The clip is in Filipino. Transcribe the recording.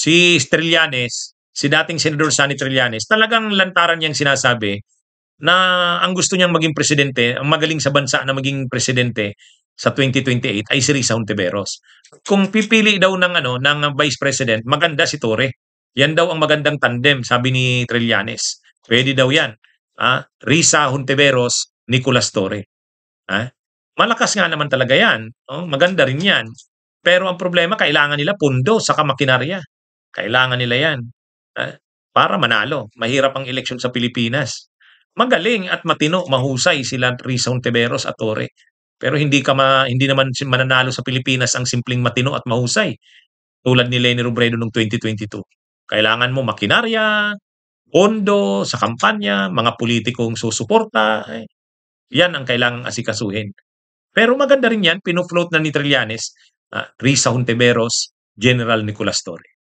Si Trillanes, si dating Senador Sonny Trillanes, talagang lantaran niyang sinasabi na ang gusto niyang maging presidente, ang magaling sa bansa na maging presidente sa 2028 ay si Risa Hontiveros. Kung pipili daw ng vice president, maganda si Torre. Yan daw ang magandang tandem, sabi ni Trillanes. Pwede daw yan. Risa Hontiveros, Nicolas Torre. Ah, Malakas nga naman talaga yan. Oh, maganda rin yan. Pero ang problema, kailangan nila pundo sa makinarya. Kailangan nila yan. ah, para manalo. Mahirap ang eleksyon sa Pilipinas. Magaling at matino, mahusay sila Risa Hontiveros at Torre. Pero hindi naman mananalo sa Pilipinas ang simpleng matino at mahusay tulad ni Leni Robredo noong 2022. Kailangan mo makinarya, pondo sa kampanya, mga politikong susuporta. Yan ang kailangang asikasuhin. Pero maganda rin yan, pino-float na ni Trillanes, Risa Hontiveros, General Nicolas Torre.